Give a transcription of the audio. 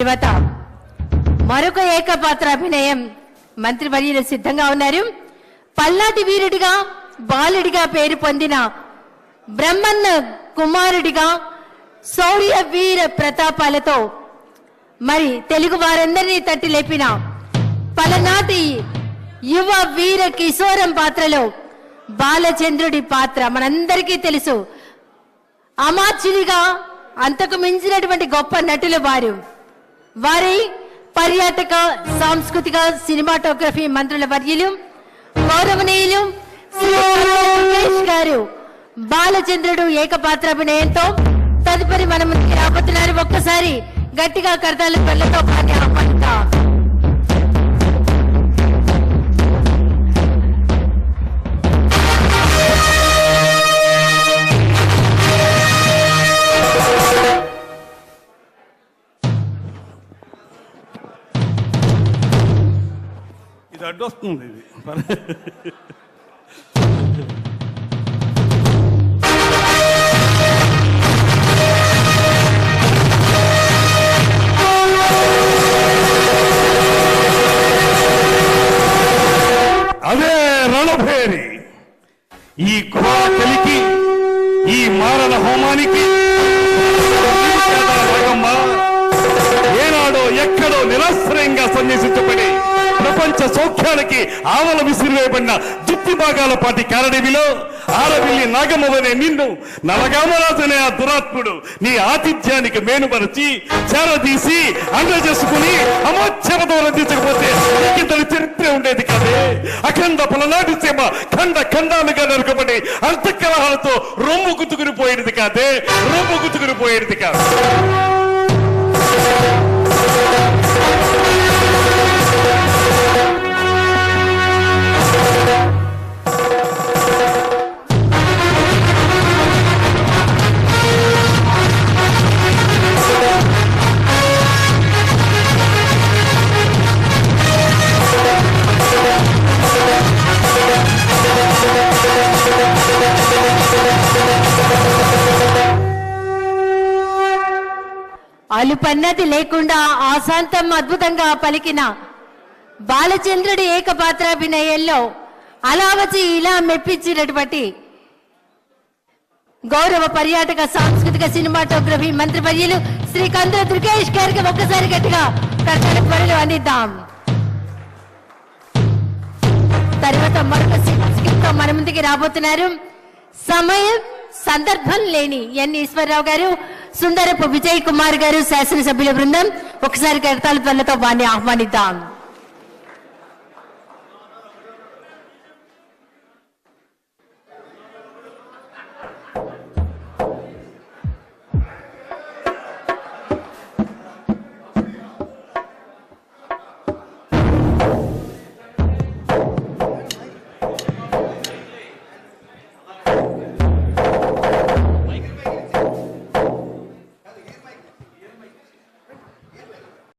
తర్వాత మరొక ఏకపాత్రాభినయం మంత్రి వర్యులు సిద్ధంగా ఉన్నారు. పల్నాటి వీరుడిగా బాలుడిగా పేరు పొందిన బ్రహ్మన్న కుమారుడిగా శౌర్య వీర ప్రతాపాలతో మరి తెలుగు వారందరినీ తట్టి లేపిన పలనాటి యువ వీర కిశోరం పాత్రలో బాలచంద్రుడి పాత్ర మనందరికీ తెలుసు. అమాత్యునిగా అంతకు మించినటువంటి గొప్ప నటులు వారి పర్యాటక సాంస్కృతిక సినిమాటోగ్రఫీ మంత్రుల వర్యులు గౌరవనీయులు శ్రీ సురేష్ గారు బాలచంద్రుడు ఏకపాత్రాభినయంతో తదుపరి మన ముందుకు రాబోతున్నారు. ఒక్కసారి గట్టిగా కర్తాల పళ్ళతో పాటి ఆహ్వానిద్దాం. ఇది అడ్డొస్తుంది. ఇది అదే రణభేరి. ఈ కలికి ఈ మారణ హోమానికి ఏనాడో ఎక్కడో నిరాశ్రయంగా సన్యాసించబడి ప్రపంచ సౌఖ్యానికి ఆవల విసిరివేయబడిన దుప్పి భాగాల పాటి కారడివిలో ఆరవిల్లి నాగమ్మవనే నిన్ను నలగామరాజనే ఆ దురాత్ముడు నీ ఆతిథ్యానికి మేనుపరిచి చేరదీసి అండ చేసుకుని అమోచ్ఛమతో రందించకపోతే ఇంతటి చరిత్ర ఉండేది కాదే. అఖండ పలనాటి సీమ ఖండ ఖండాలుగా నరకబడి అంతఃకలహాలతో రొమ్ము గుతుకుని పోయేది కాదే, రొమ్ము గుతుకుని పోయేది కాదు. అలుపన్నది లేకుండా ఆశాంతం అద్భుతంగా పలికిన బాలచంద్రుడి ఏకపాత్రాభినయంలో అలా వచ్చి ఇలా మెప్పించినటువంటి గౌరవ పర్యాటక సాంస్కృతిక సినిమాటోగ్రఫీ మంత్రి వర్యులు శ్రీ కందుల దుర్గేష్ గారికి ఒక్కసారి గట్టిగా కర్తల త్వరలో అందిద్దాం. తర్వాత మరొక స్కిట్ తో మన ముందుకి రాబోతున్నారు. సమయం సందర్భం లేని ఎన్ ఈశ్వరరావు గారు, సుందరపు విజయ్ కుమార్ గారు, శాసనసభ్యుల బృందం. ఒకసారి కర్తాల త్వరలతో వారిని ఆహ్వానిద్దాం.